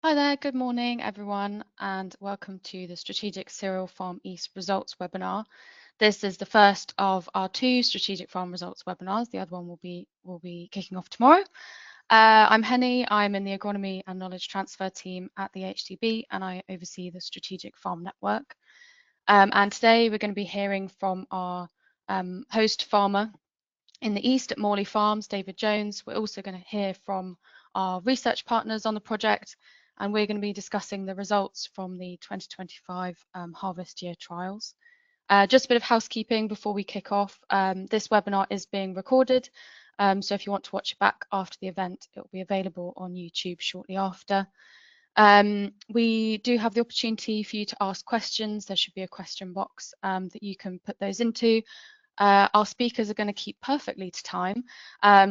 Hi there, good morning everyone, and welcome to the Strategic Cereal Farm East Results webinar. This is the first of our two Strategic Farm Results webinars. The other one will be kicking off tomorrow. I'm Henny, I'm in the Agronomy and Knowledge Transfer team at the AHDB, and I oversee the Strategic Farm Network. And today we're going to be hearing from our host farmer in the East at Morley Farms, David Jones. We're also going to hear from our research partners on the project, and we're going to be discussing the results from the 2025 harvest year trials. Just a bit of housekeeping before we kick off. This webinar is being recorded, so if you want to watch it back after the event, it will be available on YouTube shortly after. We do have the opportunity for you to ask questions. There should be a question box that you can put those into. Our speakers are going to keep perfectly to time,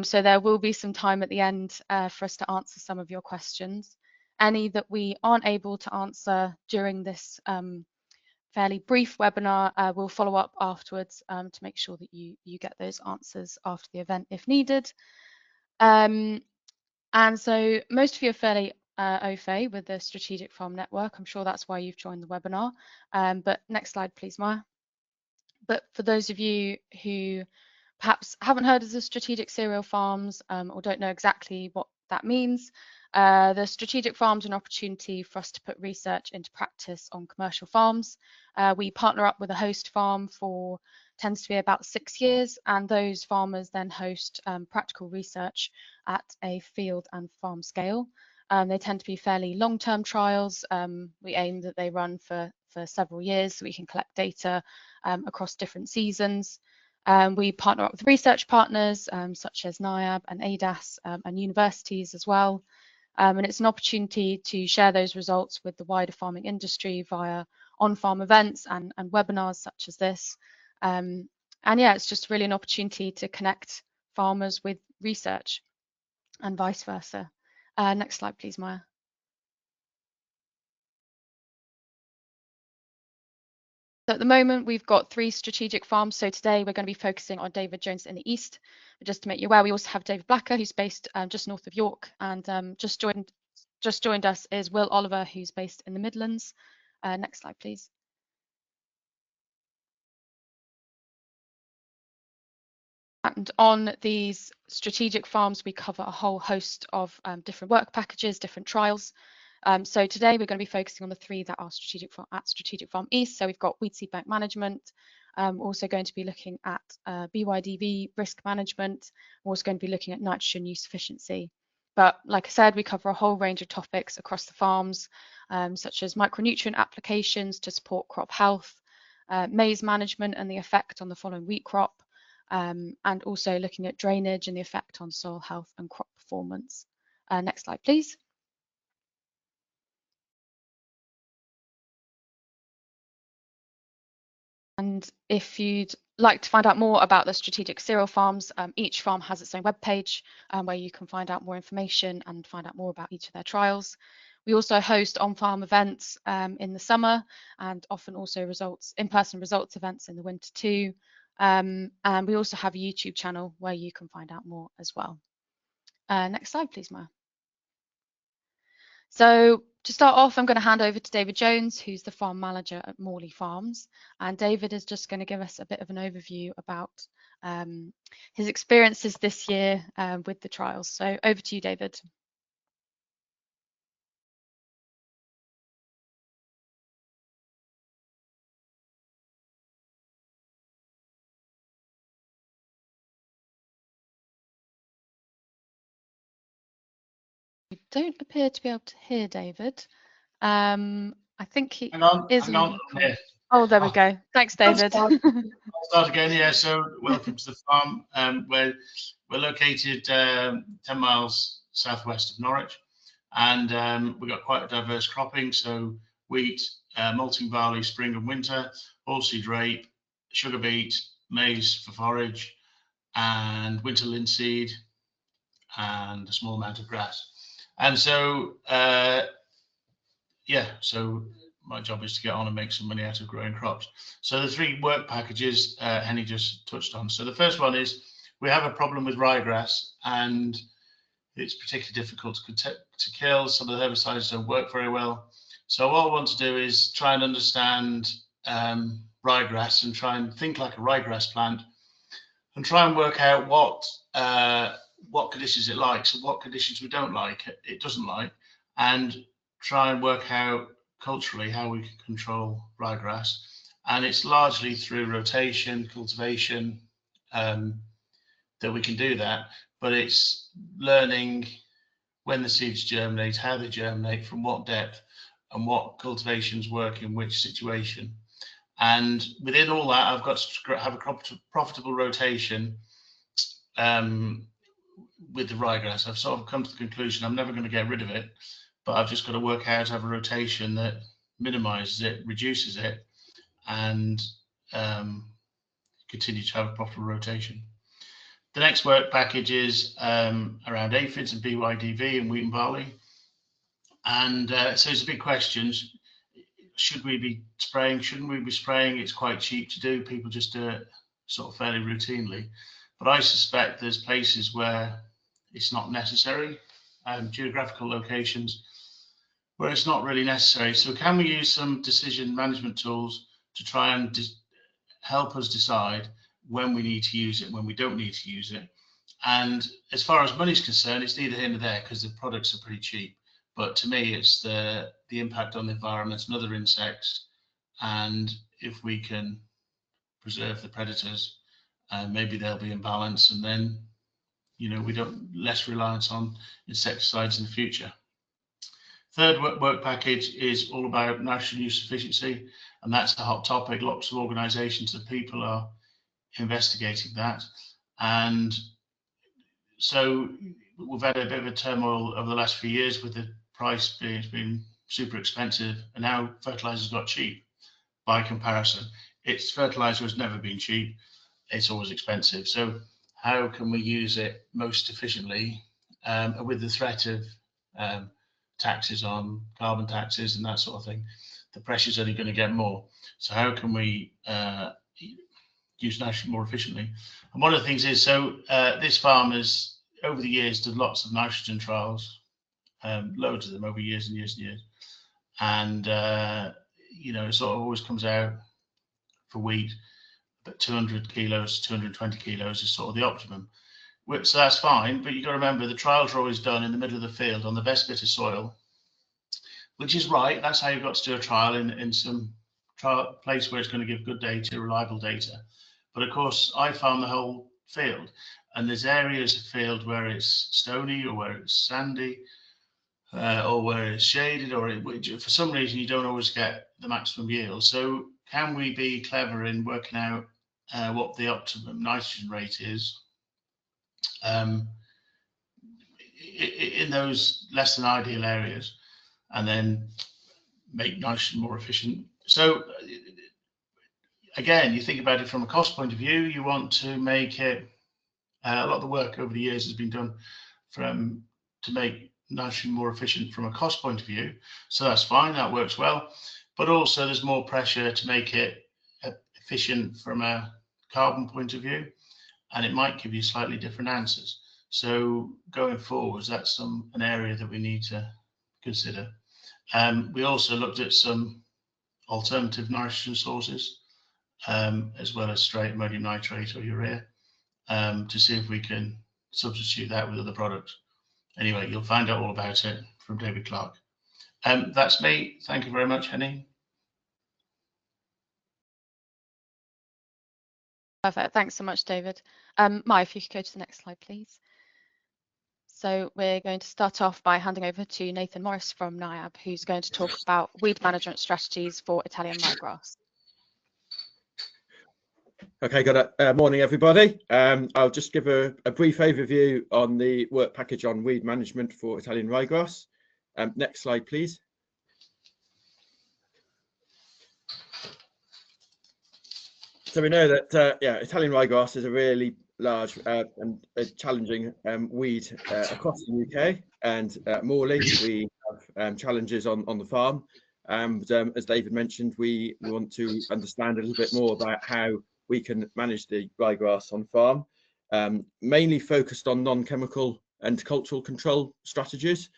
so there will be some time at the end for us to answer some of your questions. Any that we aren't able to answer during this fairly brief webinar, we'll follow up afterwards to make sure that you get those answers after the event if needed. And so most of you are fairly au fait with the Strategic Farm Network. I'm sure that's why you've joined the webinar. But next slide, please, Maya. But for those of you who perhaps haven't heard of the strategic cereal farms or don't know exactly what that means, the strategic farms are an opportunity for us to put research into practice on commercial farms. We partner up with a host farm for tends to be about 6 years, and those farmers then host practical research at a field and farm scale. They tend to be fairly long-term trials. We aim that they run for several years so we can collect data across different seasons. We partner up with research partners such as NIAB and ADAS and universities as well. And it's an opportunity to share those results with the wider farming industry via on-farm events and webinars such as this. And yeah, it's just really an opportunity to connect farmers with research and vice versa. Next slide, please, Maya. So at the moment, we've got 3 strategic farms. So today we're going to be focusing on David Jones in the East. But just to make you aware, we also have David Blacker, who's based just north of York, and just joined us is Will Oliver, who's based in the Midlands. Next slide, please. And on these strategic farms, we cover a whole host of different work packages, different trials. So today we're going to be focusing on the 3 that are at Strategic Farm East. So we've got weed seed bank management. We're also going to be looking at BYDV risk management. We're also going to be looking at nitrogen use efficiency. But like I said, we cover a whole range of topics across the farms, such as micronutrient applications to support crop health, maize management and the effect on the following wheat crop, and also looking at drainage and the effect on soil health and crop performance. Next slide, please. And if you'd like to find out more about the strategic cereal farms, each farm has its own webpage where you can find out more information and find out more about each of their trials. We also host on-farm events in the summer and often also in-person results events in the winter too. And we also have a YouTube channel where you can find out more as well. Next slide, please, Maya. So to start off, I'm going to hand over to David Jones, who's the farm manager at Morley Farms. And David is just going to give us a bit of an overview about his experiences this year with the trials. So over to you, David. We don't appear to be able to hear David. I think he is on the call. Oh, there we go. Thanks, David. I'll start again. Yeah, so welcome to the farm. We're located 10 miles southwest of Norwich, and we've got quite a diverse cropping. So wheat, malting barley, spring and winter, oilseed rape, sugar beet, maize for forage, and winter linseed, and a small amount of grass. And so, yeah, so my job is to get on and make some money out of growing crops. So the 3 work packages Henny just touched on. So the first one is we have a problem with ryegrass, and it's particularly difficult to kill. Some of the herbicides don't work very well. So what I want to do is try and understand ryegrass and try and think like a ryegrass plant and try and work out what conditions it likes and what conditions we don't like, it doesn't like, and try and work out culturally how we can control ryegrass. And it's largely through rotation, cultivation, that we can do that, but it's learning when the seeds germinate, how they germinate, from what depth, and what cultivations work in which situation. And within all that, I've got to have a profitable rotation with the ryegrass. I've sort of come to the conclusion I'm never going to get rid of it, but I've just got to work out how to have a rotation that minimizes it, reduces it, and continue to have a profitable rotation. The next work package is around aphids and BYDV and wheat and barley. And so it's a big question. Should we be spraying? Shouldn't we be spraying? It's quite cheap to do. People just do it sort of fairly routinely. But I suspect there's places where it's not necessary, geographical locations where it's not really necessary. So can we use some decision management tools to try and help us decide when we need to use it, when we don't need to use it? And as far as money is concerned, it's neither here nor there because the products are pretty cheap. But to me, it's the impact on the environment and other insects. And if we can preserve the predators, maybe they'll be in balance, and then, you know, we don't less reliance on insecticides in the future. Third work package is all about nitrogen use efficiency, and that's a hot topic. Lots of organisations and people are investigating that, and so we've had a bit of a turmoil over the last few years with the price being super expensive, and now fertilizers got cheap by comparison. Its fertilizer has never been cheap, it's always expensive. So how can we use it most efficiently with the threat of taxes on carbon taxes and that sort of thing? The pressure's only going to get more. So how can we use nitrogen more efficiently? And one of the things is, so this farm has over the years did lots of nitrogen trials, loads of them over years and years and years, and you know, it sort of always comes out for wheat, but 200 kilos, 220 kilos is sort of the optimum. So that's fine, but you've got to remember the trials are always done in the middle of the field on the best bit of soil, which is right. That's how you've got to do a trial in some place where it's going to give good data, reliable data. But of course, I farm the whole field, and there's areas of field where it's stony or where it's sandy, or where it's shaded, or for some reason you don't always get the maximum yield. So can we be clever in working out what the optimum nitrogen rate is in those less than ideal areas, and then make nitrogen more efficient? So again, you think about it from a cost point of view, you want to make it, a lot of the work over the years has been done to make nitrogen more efficient from a cost point of view. So that's fine, that works well. But also there's more pressure to make it efficient from a carbon point of view, and it might give you slightly different answers. So going forwards, that's an area that we need to consider. We also looked at some alternative nitrogen sources, as well as straight ammonium nitrate or urea, to see if we can substitute that with other products. Anyway, you'll find out all about it from David Clark. That's me. Thank you very much, Henny. Perfect. Thanks so much, David. Mai, if you could go to the next slide, please. So we're going to start off by handing over to Nathan Morris from NIAB, who's going to talk about weed management strategies for Italian ryegrass. Okay, good morning, everybody. I'll just give a brief overview on the work package on weed management for Italian ryegrass. Next slide, please. So we know that Italian ryegrass is a really large and challenging weed across the UK, and Morley we have challenges on the farm. And as David mentioned, we want to understand a little bit more about how we can manage the ryegrass on farm, mainly focused on non-chemical and cultural control strategies.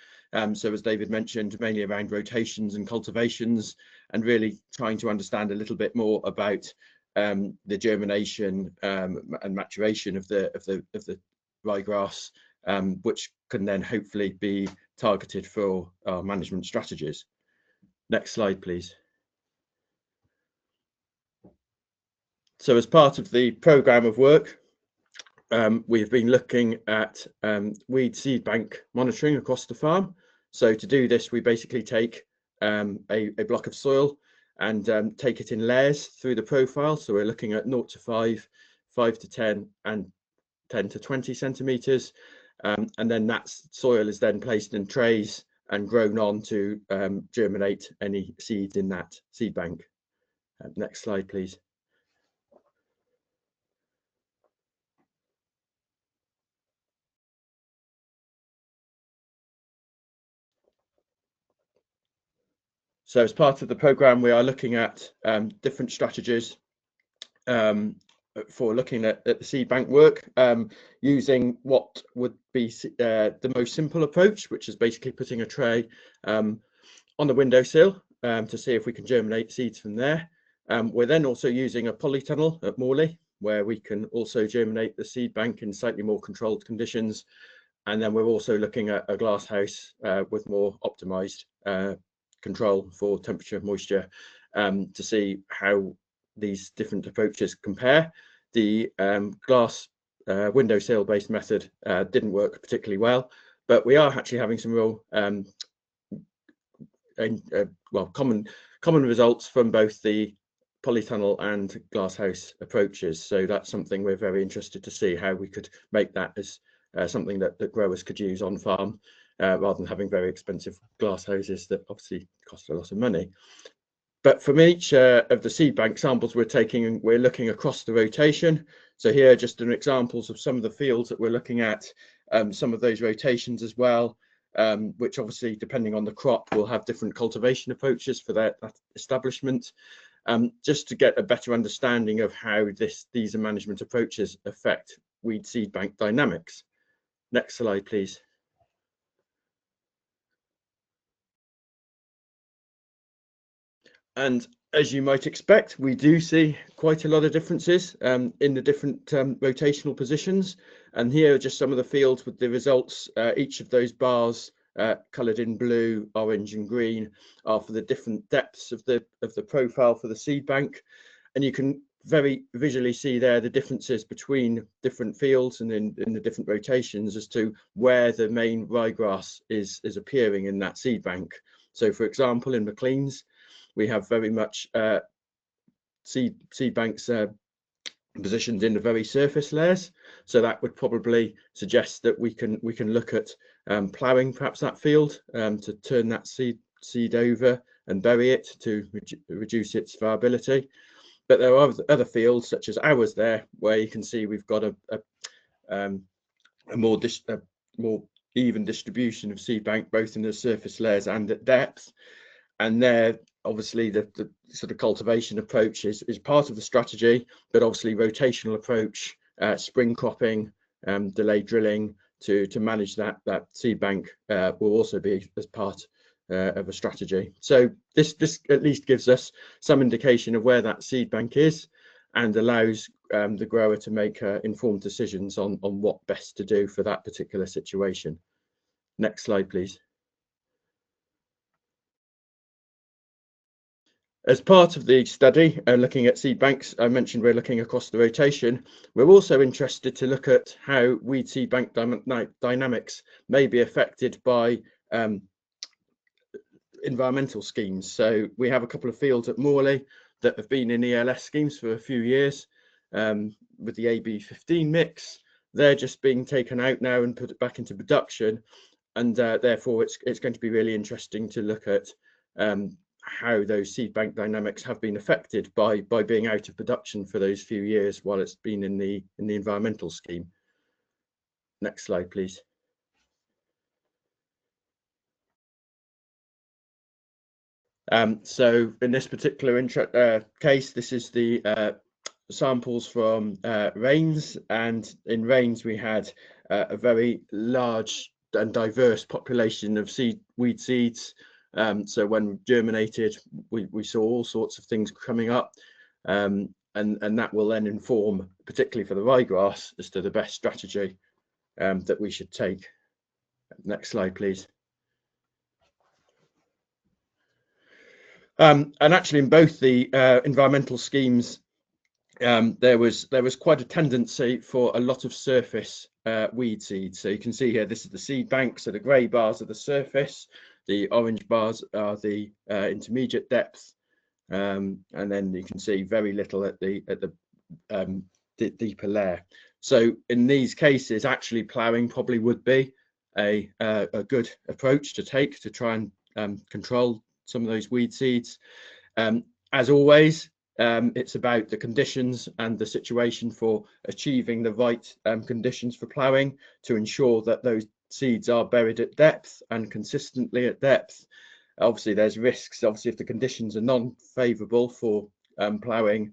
So as David mentioned, mainly around rotations and cultivations, and really trying to understand a little bit more about the germination and maturation of the ryegrass, which can then hopefully be targeted for our management strategies. Next slide, please. So as part of the programme of work, we've been looking at weed seed bank monitoring across the farm. So to do this, we basically take a block of soil and take it in layers through the profile. So we're looking at 0 to 5, 5 to 10, and 10 to 20 centimetres. And then that soil is then placed in trays and grown on to germinate any seeds in that seed bank. Next slide, please. So as part of the programme, we are looking at different strategies for looking at the seed bank work, using what would be the most simple approach, which is basically putting a tray on the windowsill to see if we can germinate seeds from there. We're then also using a polytunnel at Morley, where we can also germinate the seed bank in slightly more controlled conditions. And then we're also looking at a glass house with more optimised control for temperature, moisture, to see how these different approaches compare. The glass windowsill based method didn't work particularly well, but we are actually having some real common results from both the polytunnel and glasshouse approaches. So that's something we're very interested to see, how we could make that as something that growers could use on farm, rather than having very expensive glass houses that obviously cost a lot of money. But from each of the seed bank samples we're taking, we're looking across the rotation. So here are just some examples of some of the fields that we're looking at, some of those rotations as well, which obviously, depending on the crop, will have different cultivation approaches for that establishment, just to get a better understanding of how these management approaches affect weed seed bank dynamics. Next slide, please. And as you might expect, we do see quite a lot of differences in the different rotational positions. And here are just some of the fields with the results. Each of those bars coloured in blue, orange and green are for the different depths of the profile for the seed bank. And you can very visually see there the differences between different fields and in the different rotations as to where the main ryegrass is appearing in that seed bank. So for example, in McLean's, we have very much seed banks positioned in the very surface layers. So that would probably suggest that we can look at ploughing perhaps that field to turn that seed over and bury it to reduce its viability. But there are other fields such as ours there, where you can see we've got a more even distribution of seed bank, both in the surface layers and at depth. And there, obviously, the sort of cultivation approach is part of the strategy, but obviously rotational approach, spring cropping, delayed drilling to manage that seed bank will also be as part of a strategy. So this at least gives us some indication of where that seed bank is, and allows the grower to make informed decisions on what best to do for that particular situation. Next slide, please. As part of the study, looking at seed banks, I mentioned we're looking across the rotation. We're also interested to look at how weed seed bank dynamics may be affected by environmental schemes. So we have a couple of fields at Morley that have been in ELS schemes for a few years with the AB15 mix. They're just being taken out now and put back into production, and therefore it's going to be really interesting to look at how those seed bank dynamics have been affected by being out of production for those few years while it's been in the environmental scheme. Next slide, please. So in this particular case, this is the samples from Rains, and in Rains we had a very large and diverse population of weed seeds. So when germinated, we saw all sorts of things coming up, and that will then inform, particularly for the ryegrass, as to the best strategy that we should take. Next slide, please. And actually, in both the environmental schemes, there was quite a tendency for a lot of surface weed seeds. So you can see here, this is the seed bank. So the grey bars are the surface, the orange bars are the intermediate depth, and then you can see very little at the deeper layer. So in these cases, actually ploughing probably would be a good approach to take to try and control some of those weed seeds. As always, it's about the conditions and the situation for achieving the right conditions for ploughing to ensure that those seeds are buried at depth and consistently at depth. Obviously, there's risks. Obviously, if the conditions are non-favourable for ploughing,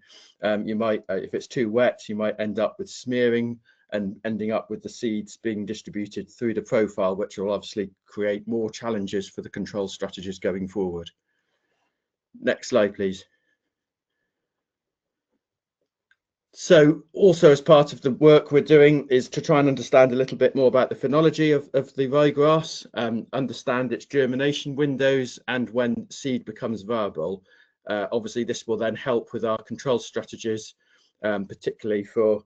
you might, if it's too wet, you might end up with smearing and ending up with the seeds being distributed through the profile, which will obviously create more challenges for the control strategies going forward. Next slide, please. So also, as part of the work we're doing is to try and understand a little bit more about the phenology of the ryegrass, understand its germination windows and when seed becomes viable. Obviously, this will then help with our control strategies, particularly for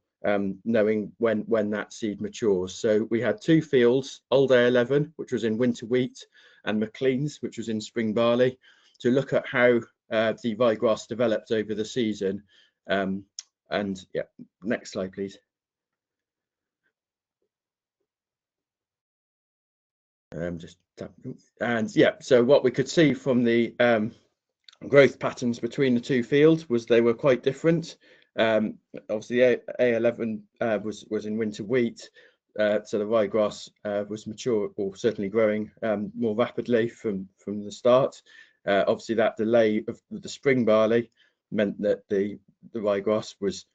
knowing when that seed matures. So we had two fields, Old A11, which was in winter wheat, and McLean's, which was in spring barley, to look at how the ryegrass developed over the season. And yeah, next slide, please. And yeah, so what we could see from the growth patterns between the two fields was they were quite different. Obviously, A11 was in winter wheat, so the ryegrass was mature, or certainly growing more rapidly from the start. Obviously, that delay of the spring barley meant that the ryegrass was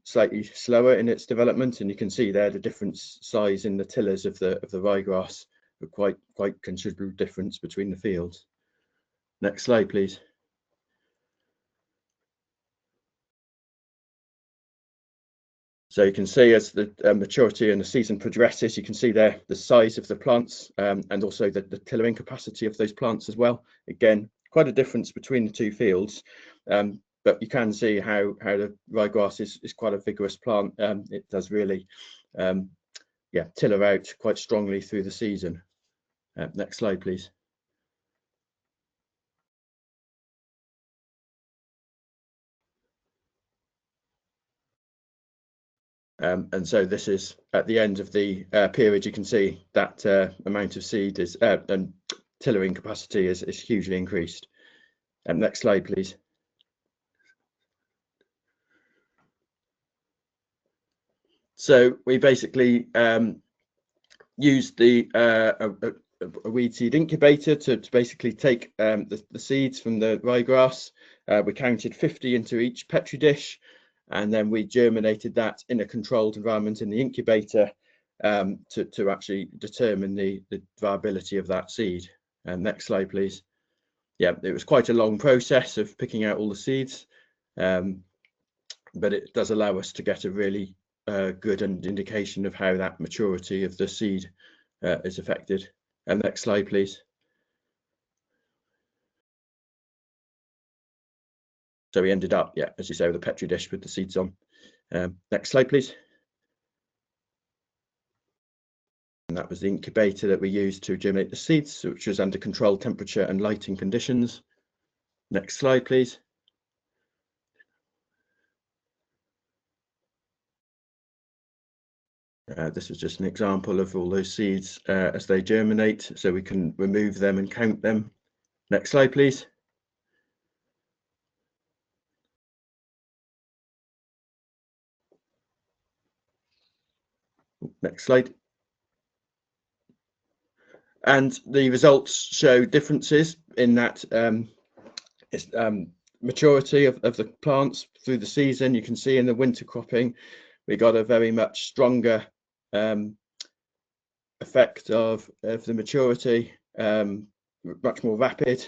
slightly slower in its development, and you can see there the different size in the tillers of the ryegrass, quite considerable difference between the fields. Next slide, please. So you can see as the maturity and the season progresses, you can see there the size of the plants and also the tillering capacity of those plants as well. Again, quite a difference between the two fields, but you can see how the ryegrass is quite a vigorous plant. It does really, tiller out quite strongly through the season. Next slide, please. And so this is at the end of the period. You can see that amount of seed is and tillering capacity is hugely increased. Next slide, please. So we basically used the a weed seed incubator to basically take the seeds from the ryegrass. We counted 50 into each petri dish, and then we germinated that in a controlled environment in the incubator to actually determine the viability of that seed. Next slide, please. Yeah, it was quite a long process of picking out all the seeds, but it does allow us to get a really good indication of how that maturity of the seed is affected. Next slide, please. So we ended up, yeah, as you say, with a petri dish with the seeds on. Next slide, please. And that was the incubator that we used to germinate the seeds, which was under controlled temperature and lighting conditions. Next slide, please. This was just an example of all those seeds as they germinate, so we can remove them and count them. Next slide, please. Next slide. And the results show differences in that maturity of the plants through the season. You can see in the winter cropping, we got a very much stronger effect of the maturity, much more rapid.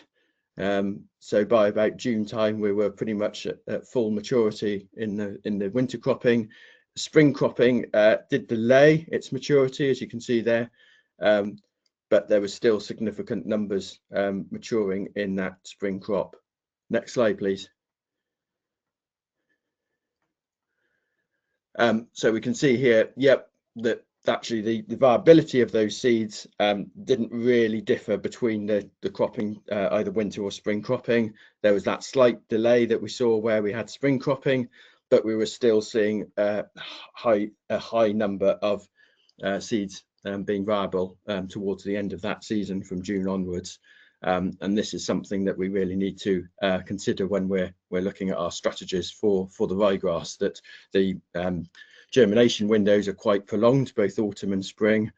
So by about June time, we were pretty much at full maturity in the winter cropping. Spring cropping did delay its maturity, as you can see there, but there was still significant numbers maturing in that spring crop. Next slide, please. So we can see here, yep, that actually the viability of those seeds didn't really differ between the cropping, either winter or spring cropping. There was that slight delay that we saw where we had spring cropping, but we were still seeing a high number of seeds being viable towards the end of that season from June onwards. And this is something that we really need to consider when we're looking at our strategies for the ryegrass, that the germination windows are quite prolonged, both autumn and spring,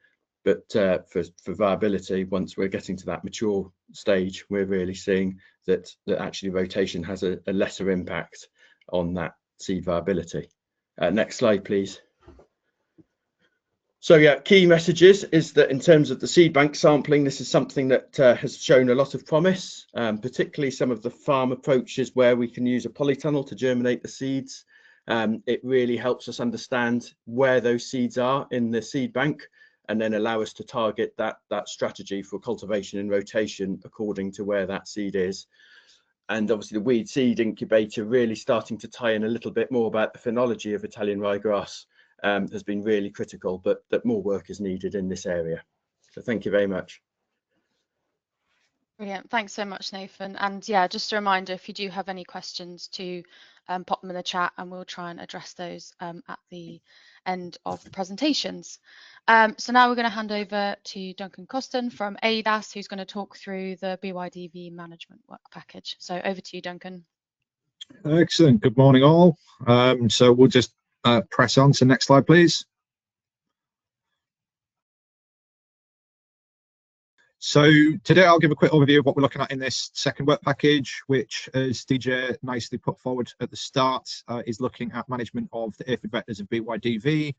but for viability, once we're getting to that mature stage, we're really seeing that actually rotation has a lesser impact on that seed viability. Next slide, please. So yeah, key messages is that in terms of the seed bank sampling, this is something that has shown a lot of promise, particularly some of the farm approaches where we can use a polytunnel to germinate the seeds. It really helps us understand where those seeds are in the seed bank, and then allow us to target that strategy for cultivation and rotation according to where that seed is. And obviously the weed seed incubator really starting to tie in a little bit more about the phenology of Italian ryegrass has been really critical, but that more work is needed in this area. So thank you very much. Brilliant. Thanks so much, Nathan. And yeah, just a reminder, if you do have any questions, to pop them in the chat and we'll try and address those at the end of the presentations. So now we're going to hand over to Duncan Coston from AHDAS, who's going to talk through the BYDV management work package. So over to you, Duncan. Excellent. Good morning, all. So we'll just press on to the next slide, please. So today I'll give a quick overview of what we're looking at in this second work package, which, as DJ nicely put forward at the start, is looking at management of the aphid vectors of BYDV,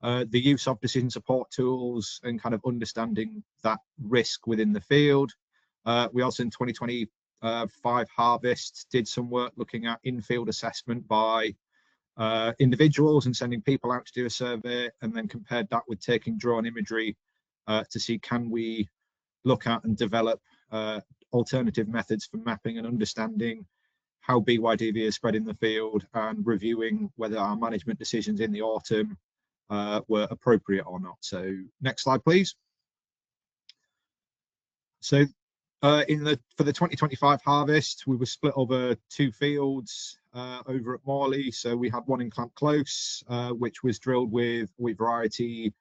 the use of decision support tools, and kind of understanding that risk within the field. We also in 2025 harvest did some work looking at in-field assessment by individuals and sending people out to do a survey, and then compared that with taking drone imagery to see can we look at and develop alternative methods for mapping and understanding how BYDV is spread in the field, and reviewing whether our management decisions in the autumn were appropriate or not. So next slide, please. So for the 2025 harvest, we were split over 2 fields over at Morley. So we had one in Clamp Close, which was drilled with wheat variety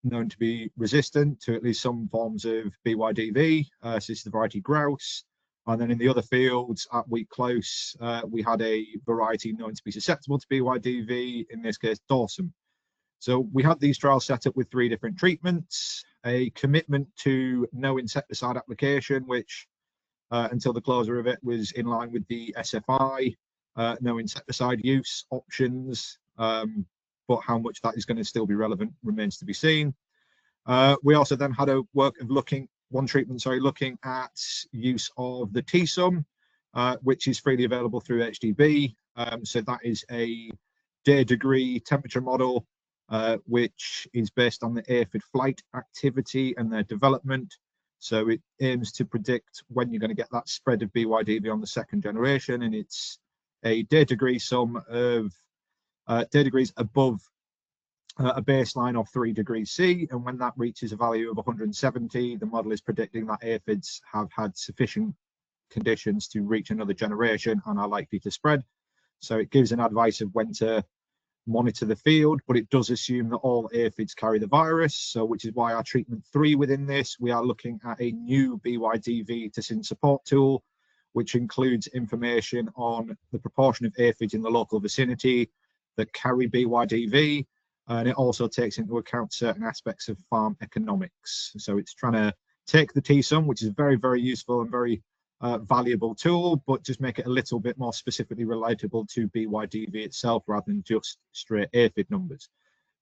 known to be resistant to at least some forms of BYDV. So this is the variety Grouse. And then in the other fields at Wheat Close, we had a variety known to be susceptible to BYDV, in this case Dorsum. So we had these trials set up with 3 different treatments, a commitment to no insecticide application, which until the closure of it was in line with the SFI, no insecticide use options, but how much that is going to still be relevant remains to be seen. We also then had a work of looking at use of the TSUM, which is freely available through AHDB. So that is a day degree temperature model, which is based on the aphid flight activity and their development. So it aims to predict when you're going to get that spread of BYDV on the second generation, and it's a day degree sum of day degrees above a baseline of 3 degrees C, and when that reaches a value of 170, the model is predicting that aphids have had sufficient conditions to reach another generation and are likely to spread. So it gives an advice of when to monitor the field, but it does assume that all aphids carry the virus, so which is why our treatment 3 within this, we are looking at a new BYDV decision support tool, which includes information on the proportion of aphids in the local vicinity that carry BYDV, and it also takes into account certain aspects of farm economics. So it's trying to take the TSUM, which is a very, very useful and very valuable tool, but just make it a little bit more specifically relatable to BYDV itself rather than just straight aphid numbers.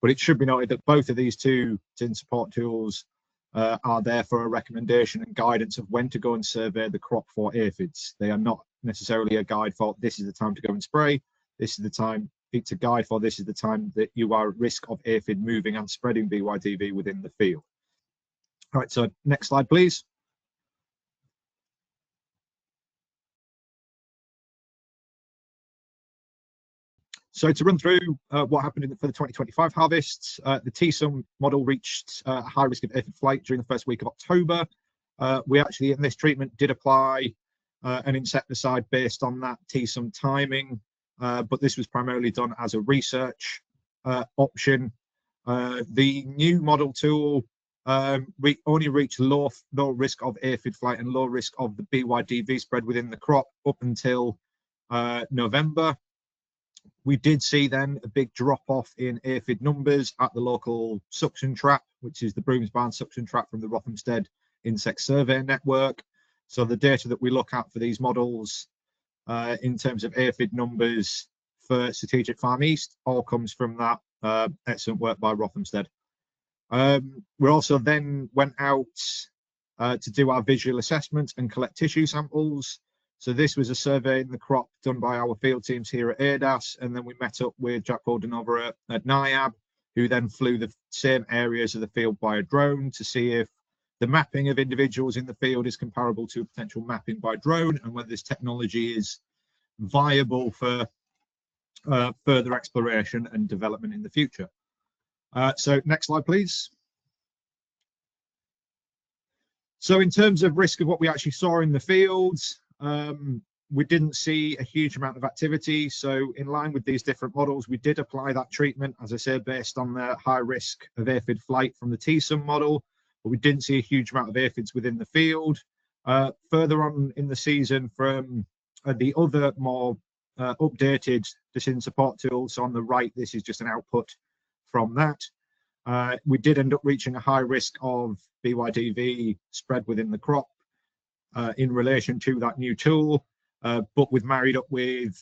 But it should be noted that both of these two tin support tools are there for a recommendation and guidance of when to go and survey the crop for aphids. They are not necessarily a guide for this is the time to go and spray, this is the time. It's a guide for this is the time that you are at risk of aphid moving and spreading BYDV within the field. All right, so next slide, please. So to run through what happened for the 2025 harvests, the TSUM model reached a high risk of aphid flight during the first week of October. We actually, in this treatment, did apply an insecticide based on that TSUM timing, but this was primarily done as a research option. The new model tool only reached low risk of aphid flight and low risk of the BYDV spread within the crop up until November. We did see then a big drop off in aphid numbers at the local suction trap, which is the Brooms Barn suction trap from the Rothamsted Insect Survey Network. So the data that we look at for these models in terms of aphid numbers for Strategic Farm East all comes from that excellent work by Rothamsted. We also then went out to do our visual assessment and collect tissue samples. So this was a survey in the crop done by our field teams here at ADAS, and then we met up with Jack Bolden over at NIAB, who then flew the same areas of the field by a drone to see if the mapping of individuals in the field is comparable to a potential mapping by drone, and whether this technology is viable for further exploration and development in the future. So next slide, please. So in terms of risk of what we actually saw in the fields, we didn't see a huge amount of activity. So in line with these different models, we did apply that treatment, as I said, based on the high risk of aphid flight from the TSUM model, but we didn't see a huge amount of aphids within the field. Further on in the season, from the other more updated decision support tools, so on the right, this is just an output from that. We did end up reaching a high risk of BYDV spread within the crop in relation to that new tool, but with married up with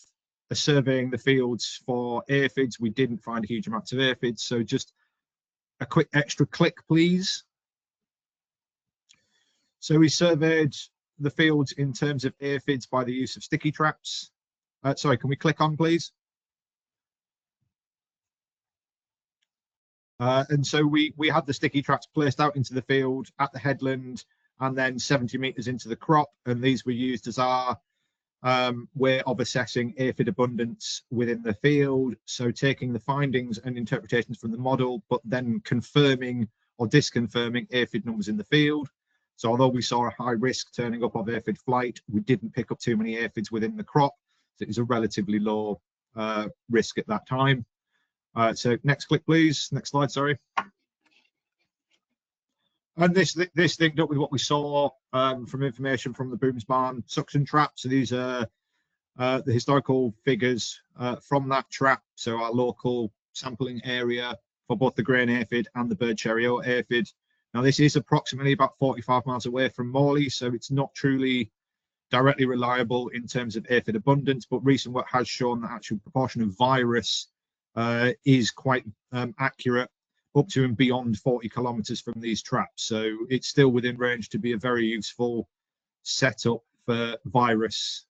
surveying the fields for aphids, we didn't find huge amounts of aphids. So just a quick extra click, please. So we surveyed the fields in terms of aphids by the use of sticky traps. Sorry, can we click on, please? And so we had the sticky traps placed out into the field at the headland and then 70 meters into the crop. And these were used as our way of assessing aphid abundance within the field. So taking the findings and interpretations from the model, but then confirming or disconfirming aphid numbers in the field. So although we saw a high risk turning up of aphid flight, we didn't pick up too many aphids within the crop. So it was a relatively low risk at that time. So next click, please. Next slide, sorry. And this linked up with what we saw from information from the Brooms Barn suction trap. So these are the historical figures from that trap. So our local sampling area for both the grain aphid and the bird cherry oat aphid. Now this is approximately about 45 miles away from Morley, so it's not truly directly reliable in terms of aphid abundance, but recent work has shown that actual proportion of virus is quite accurate up to and beyond 40 kilometers from these traps. So it's still within range to be a very useful setup for virus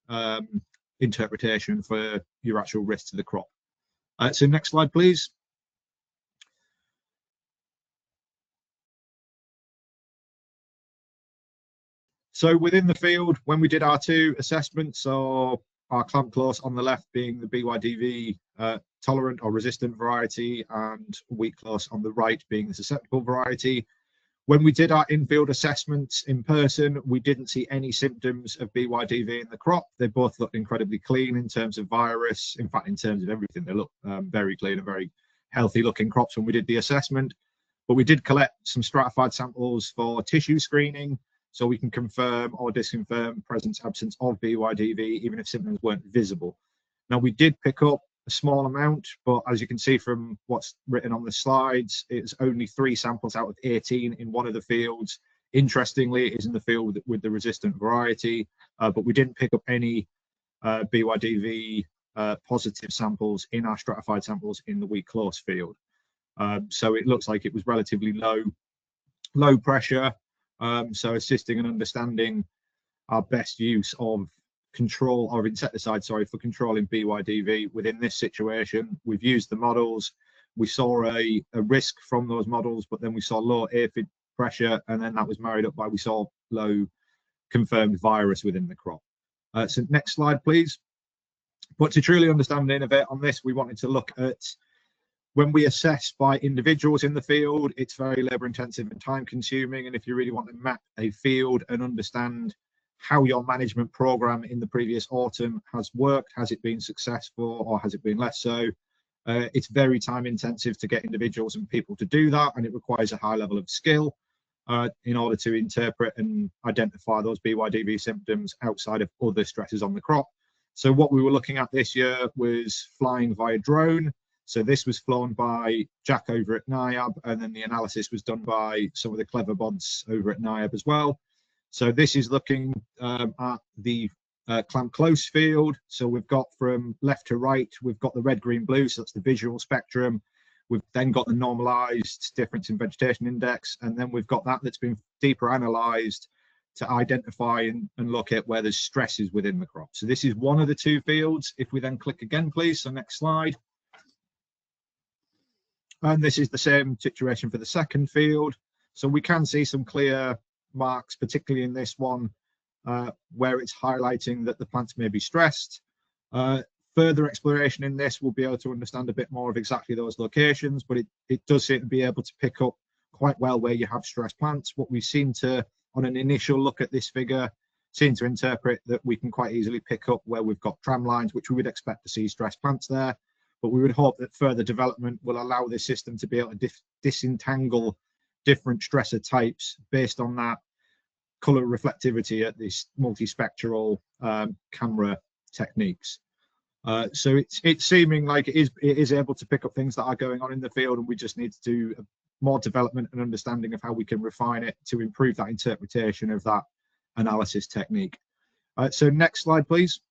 interpretation for your actual risk to the crop. So next slide, please. So within the field, when we did our two assessments, so our clamp close on the left being the BYDV tolerant or resistant variety, and wheat close on the right being the susceptible variety. When we did our in-field assessments in person, we didn't see any symptoms of BYDV in the crop. They both looked incredibly clean in terms of virus. In fact, in terms of everything, they look very clean and very healthy looking crops when we did the assessment. But we did collect some stratified samples for tissue screening, so we can confirm or disconfirm presence, absence of BYDV, even if symptoms weren't visible. Now, we did pick up a small amount, but as you can see from what's written on the slides, it's only 3 samples out of 18 in one of the fields. Interestingly, it is in the field with the resistant variety, but we didn't pick up any BYDV positive samples in our stratified samples in the wheat close field. So it looks like it was relatively low pressure. So assisting and understanding our best use of control or insecticide, sorry, for controlling BYDV within this situation. We've used the models. We saw a risk from those models, but then we saw low aphid pressure, and then that was married up by we saw low confirmed virus within the crop. So next slide, please. But to truly understand and innovate on this, we wanted to look at when we assess by individuals in the field, it's very labor intensive and time consuming. And if you really want to map a field and understand how your management program in the previous autumn has worked, has it been successful or has it been less so? It's very time intensive to get individuals and people to do that, and it requires a high level of skill in order to interpret and identify those BYDV symptoms outside of other stresses on the crop. So what we were looking at this year was flying via drone. So this was flown by Jack over at NIAB, and then the analysis was done by some of the clever bods over at NIAB as well. So this is looking at the clamp close field. So we've got from left to right, we've got the red, green, blue. So that's the visual spectrum. We've then got the normalized difference in vegetation index. And then we've got that that's been deeper analyzed to identify and look at where there's stresses within the crop. So this is one of the two fields. If we then click again, please. So next slide. And this is the same situation for the second field. So we can see some clear marks, particularly in this one, where it's highlighting that the plants may be stressed. Further exploration in this will be able to understand a bit more of exactly those locations, but it does seem to be able to pick up quite well where you have stressed plants. What we seem to, on an initial look at this figure, seem to interpret that we can quite easily pick up where we've got tram lines, which we would expect to see stressed plants there. But we would hope that further development will allow this system to be able to disentangle different stressor types based on that color reflectivity at this multispectral camera techniques. So it's seeming like it is able to pick up things that are going on in the field, and we just need to do more development and understanding of how we can refine it to improve that interpretation of that analysis technique. So next slide, please.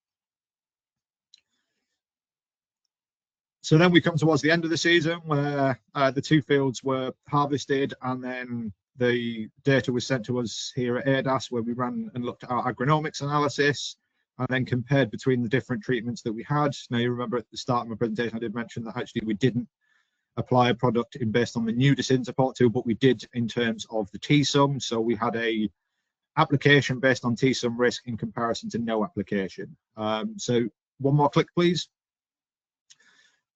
So then we come towards the end of the season where the two fields were harvested, and then the data was sent to us here at AHDAS, where we ran and looked at our agronomics analysis and then compared between the different treatments that we had. Now, you remember at the start of my presentation, I did mention that actually we didn't apply a product based on the new decision support tool, but we did in terms of the T-sum. So we had a application based on T-sum risk in comparison to no application. So one more click, please.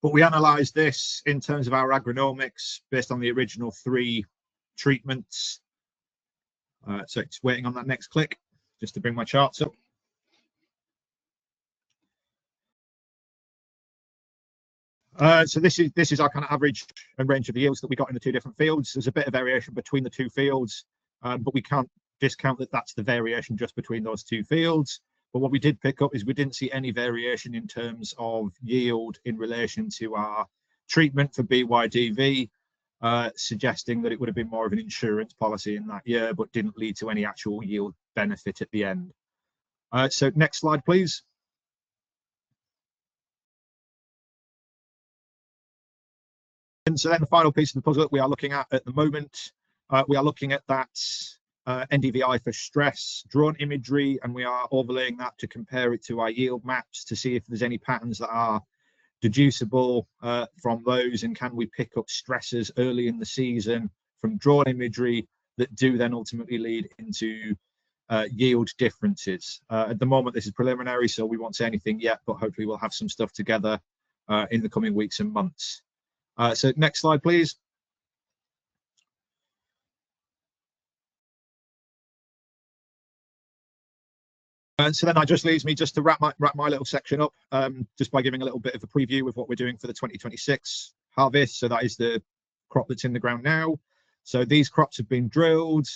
But we analysed this in terms of our agronomics based on the original 3 treatments. So it's waiting on that next click just to bring my charts up. So this is our kind of average and range of the yields that we got in the 2 different fields. There's a bit of variation between the 2 fields, but we can't discount that that's the variation just between those 2 fields. But what we did pick up is we didn't see any variation in terms of yield in relation to our treatment for BYDV, suggesting that it would have been more of an insurance policy in that year, but didn't lead to any actual yield benefit at the end. So next slide, please. And so then the final piece of the puzzle that we are looking at the moment, we are looking at that NDVI for stress drone imagery, and we are overlaying that to compare it to our yield maps to see if there's any patterns that are deducible from those, and can we pick up stresses early in the season from drone imagery that do then ultimately lead into yield differences. At the moment, this is preliminary, so we won't say anything yet, but hopefully we'll have some stuff together in the coming weeks and months. So next slide, please. So then that just leaves me just to wrap my little section up, just by giving a little bit of a preview of what we're doing for the 2026 harvest. So that is the crop that's in the ground now. So these crops have been drilled.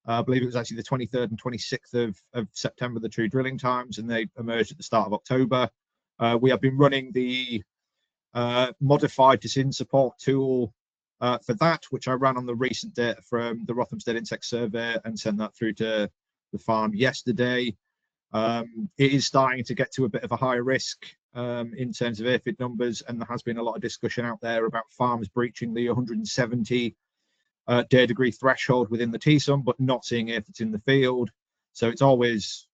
I believe it was actually the 23rd and 26th of September, the true drilling times, and they emerged at the start of October. We have been running the modified decision support tool for that, which I ran on the recent data from the Rothamsted Insect Survey and sent that through to the farm yesterday. It is starting to get to a bit of a higher risk in terms of aphid numbers, and there has been a lot of discussion out there about farms breaching the 170 day degree threshold within the TSUM, but not seeing aphids in the field. So it's always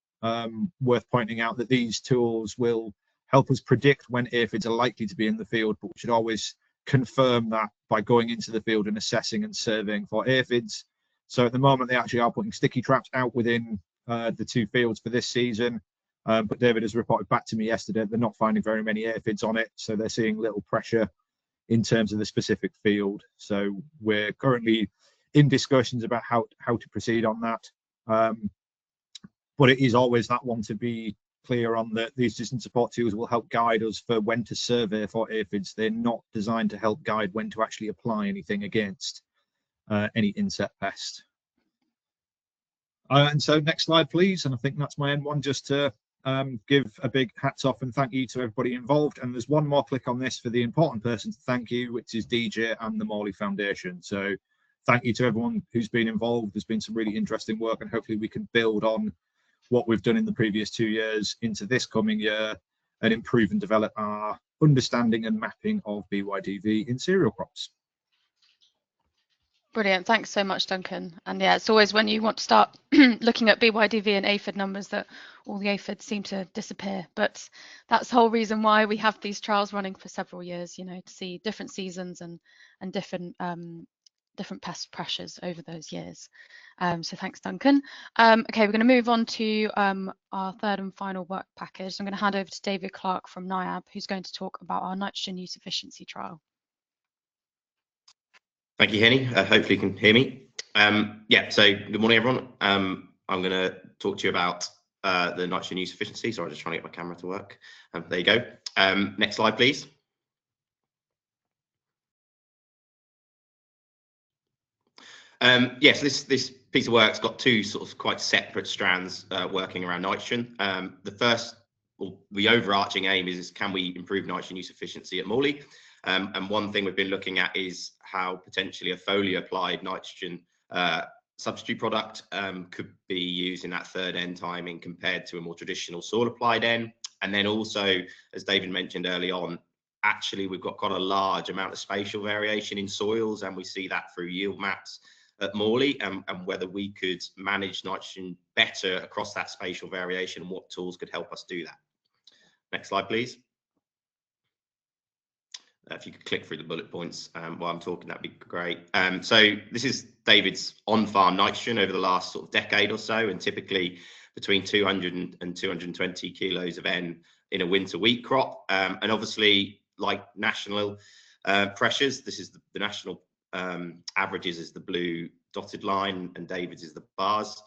worth pointing out that these tools will help us predict when aphids are likely to be in the field, but we should always confirm that by going into the field and assessing and surveying for aphids. So at the moment, they actually are putting sticky traps out within the 2 fields for this season. But David has reported back to me yesterday they're not finding very many aphids on it, so they're seeing little pressure in terms of the specific field. So we're currently in discussions about how to proceed on that. But it is always that one to be clear on, that these decision support tools will help guide us for when to survey for aphids. They're not designed to help guide when to actually apply anything against any insect pest. And so next slide, please. And I think that's my end one, just to give a big hats off and thank you to everybody involved. And there's one more click on this for the important person to thank you, which is DJ and the Morley Foundation. So thank you to everyone who's been involved. There's been some really interesting work, and hopefully we can build on what we've done in the previous 2 years into this coming year and improve and develop our understanding and mapping of BYDV in cereal crops. Brilliant. Thanks so much, Duncan. And yeah, it's always when you want to start looking at BYDV and aphid numbers that all the aphids seem to disappear. But that's the whole reason why we have these trials running for several years, you know, to see different seasons and different pest pressures over those years. So thanks, Duncan. Okay, we're going to move on to our third and final work package. I'm going to hand over to David Clark from NIAB, who's going to talk about our nitrogen use efficiency trial. Thank you, Henny. Hopefully you can hear me. Yeah, so good morning, everyone. I'm going to talk to you about the nitrogen use efficiency. Sorry, just trying to get my camera to work. There you go. Next slide, please. Yes, this piece of work's got 2 sort of quite separate strands working around nitrogen. The first, well, the overarching aim is can we improve nitrogen use efficiency at Morley? And one thing we've been looking at is how potentially a foliar applied nitrogen substitute product could be used in that third N timing compared to a more traditional soil applied N. And then also, as David mentioned early on, actually we've got quite a large amount of spatial variation in soils, and we see that through yield maps at Morley, and whether we could manage nitrogen better across that spatial variation and what tools could help us do that. Next slide, please. If you could click through the bullet points while I'm talking, that'd be great. So this is David's on-farm nitrogen over the last sort of decade or so, and typically between 200 and 220 kilos of N in a winter wheat crop. And obviously, like national pressures, this is the national averages is the blue dotted line, and David's is the bars.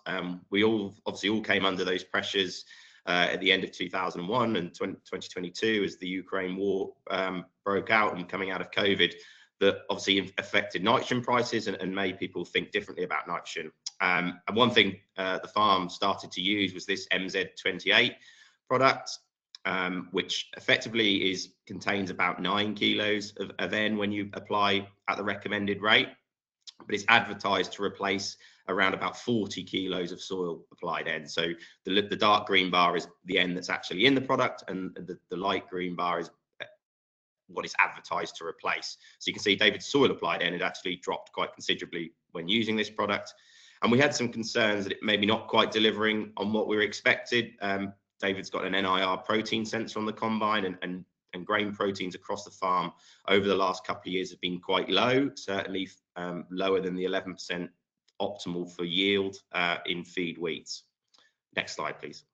We obviously all came under those pressures at the end of 2001 and 2022 as the Ukraine war broke out and coming out of COVID, that obviously affected nitrogen prices and made people think differently about nitrogen. And one thing the farm started to use was this MZ28 product, which effectively contains about 9 kilos of N when you apply at the recommended rate, but it's advertised to replace around about 40 kilos of soil applied N. So the dark green bar is the N that's actually in the product, and the light green bar is what is advertised to replace. So you can see David's soil applied N had actually dropped quite considerably when using this product. And we had some concerns that it maybe not quite delivering on what we were expected. David's got an NIR protein sensor on the combine, and grain proteins across the farm over the last couple of years have been quite low, certainly lower than the 11% optimal for yield in feed wheats. Next slide, please.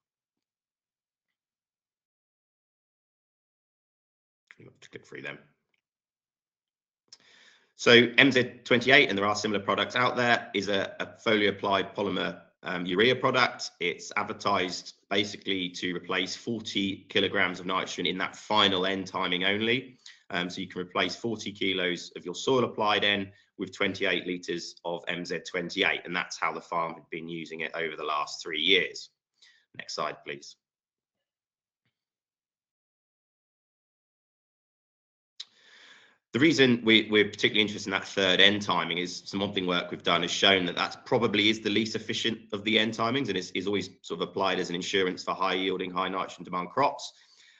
You have to click through them. So MZ28, and there are similar products out there, is a foliar applied polymer urea product. It's advertised basically to replace 40 kilograms of nitrogen in that final N timing only. So you can replace 40 kilos of your soil applied N with 28 litres of MZ28, and that's how the farm had been using it over the last 3 years. Next slide, please. The reason we're particularly interested in that third end timing is some modelling work we've done has shown that that probably is the least efficient of the end timings, and is always sort of applied as an insurance for high yielding, high nitrogen demand crops.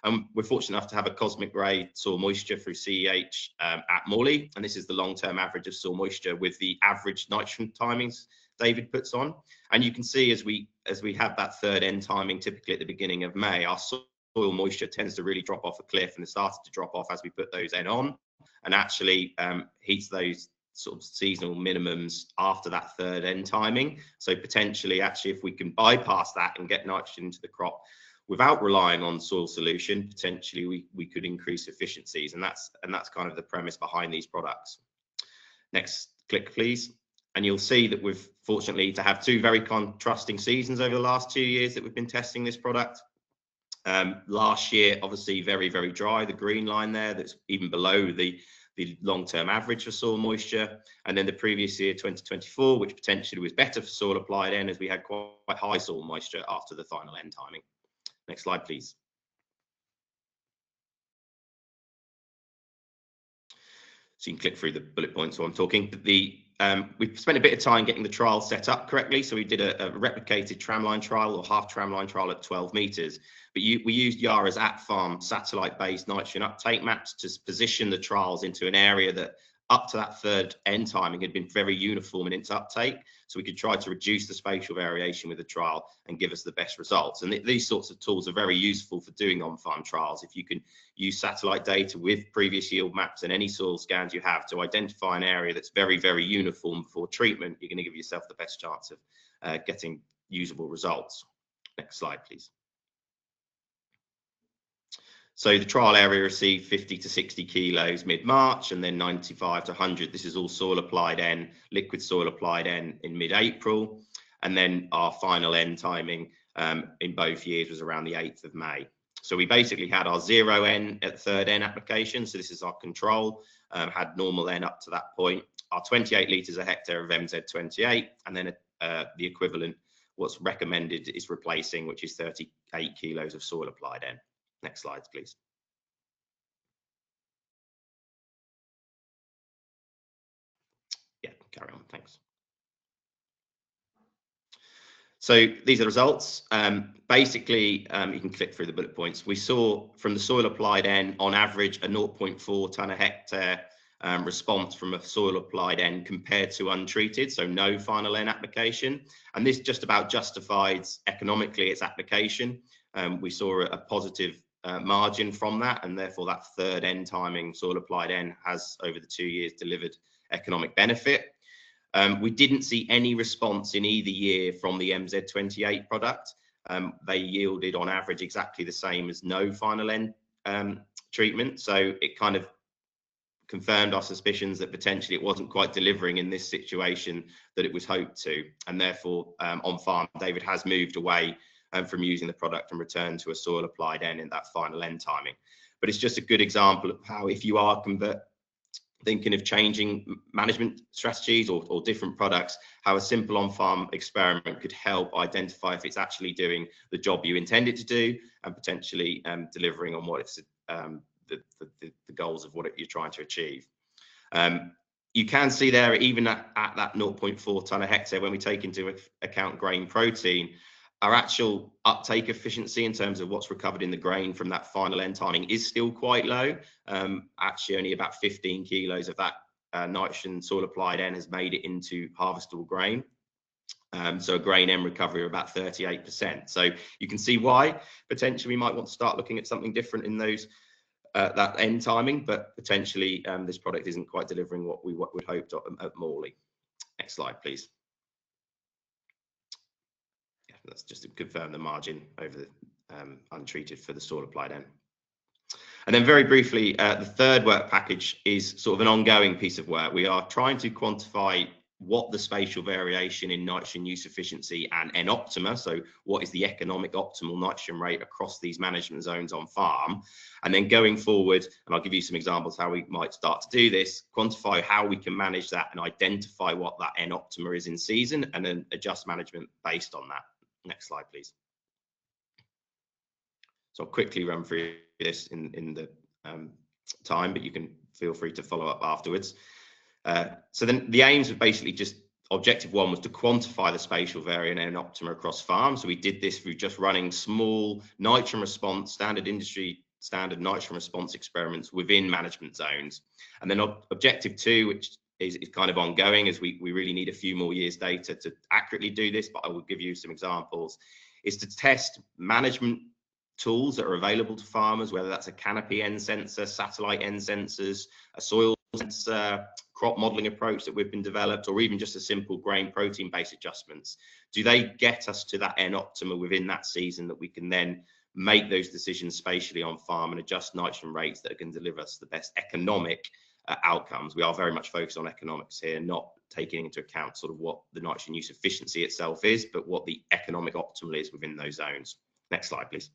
And we're fortunate enough to have a cosmic grade soil moisture through CEH at Morley, and this is the long-term average of soil moisture with the average nitrogen timings David puts on. And you can see as we have that third end timing, typically at the beginning of May, our soil moisture tends to really drop off a cliff, and it started to drop off as we put those N on, and actually heats those sort of seasonal minimums after that third end timing. So potentially, actually, if we can bypass that and get nitrogen into the crop without relying on soil solution, potentially we could increase efficiencies, and that's kind of the premise behind these products. Next click, please. And you'll see that we've fortunately to have two very contrasting seasons over the last 2 years that we've been testing this product. Last year, obviously very, very dry, the green line there, that's even below the long-term average for soil moisture. And then the previous year, 2024, which potentially was better for soil applied N, as we had quite high soil moisture after the final end timing. Next slide, please. So you can click through the bullet points while I'm talking. We've spent a bit of time getting the trial set up correctly. So we did a replicated tramline trial or half tramline trial at 12 meters. But we used Yara's at-farm satellite-based nitrogen uptake maps to position the trials into an area that up to that third end timing had been very uniform in its uptake. So we could try to reduce the spatial variation with the trial and give us the best results. And these sorts of tools are very useful for doing on-farm trials. If you can use satellite data with previous yield maps and any soil scans you have to identify an area that's very, very uniform before treatment, you're going to give yourself the best chance of getting usable results. Next slide, please. So the trial area received 50 to 60 kilos mid-March, and then 95 to 100. This is all soil applied N, liquid soil applied N in mid-April. And then our final N timing in both years was around the 8th of May. So we basically had our 0 N at third N application. So this is our control, had normal N up to that point. Our 28 litres a hectare of MZ28, and then the equivalent, what's recommended is replacing, which is 38 kilos of soil applied N. Next slides, please. Yeah, carry on, thanks. So these are the results. Basically, you can click through the bullet points. We saw from the soil applied N on average a 0.4 tonne a hectare response from a soil applied N compared to untreated, so no final N application. And this just about justifies economically its application. We saw a positive margin from that, and therefore that third N timing soil applied N has over the 2 years delivered economic benefit. We didn't see any response in either year from the MZ28 product. They yielded on average exactly the same as no final N treatment, so it kind of confirmed our suspicions that potentially it wasn't quite delivering in this situation that it was hoped to, and therefore on farm David has moved away from using the product and return to a soil applied N in that final N timing. But it's just a good example of how, if you are thinking of changing management strategies or different products, how a simple on-farm experiment could help identify if it's actually doing the job you intend it to do, and potentially delivering on what it's the goals of what you're trying to achieve. You can see there, even at that 0.4 tonne a hectare, when we take into account grain protein, our actual uptake efficiency in terms of what's recovered in the grain from that final N timing is still quite low. Actually, only about 15 kilos of that nitrogen soil applied N has made it into harvestable grain. So a grain N recovery of about 38%. So you can see why potentially we might want to start looking at something different in those that N timing, but potentially this product isn't quite delivering what we would hope at Morley. Next slide, please. That's just to confirm the margin over the untreated for the soil applied N. And then very briefly, the third work package is sort of an ongoing piece of work. We are trying to quantify what the spatial variation in nitrogen use efficiency and N optima, so what is the economic optimal nitrogen rate across these management zones on farm, and then going forward, and I'll give you some examples how we might start to do this, quantify how we can manage that and identify what that N optima is in season, and then adjust management based on that. Next slide, please. So I'll quickly run through this in the time, but you can feel free to follow up afterwards. So then the aims were basically just, objective one was to quantify the spatial variant N optima across farms. So we did this through just running small nitrogen response, industry standard nitrogen response experiments within management zones. And then objective two, which is kind of ongoing, as we really need a few more years data to accurately do this, but I will give you some examples, is to test management tools that are available to farmers, whether that's a canopy N sensor, satellite N sensors, a soil sensor, crop modeling approach that we've been developed, or even just a simple grain protein based adjustments. Do they get us to that N optima within that season that we can then make those decisions spatially on farm and adjust nitrogen rates that can deliver us the best economic outcomes? We are very much focused on economics here, not taking into account sort of what the nitrogen use efficiency itself is, but what the economic optimal is within those zones. Next slide, please.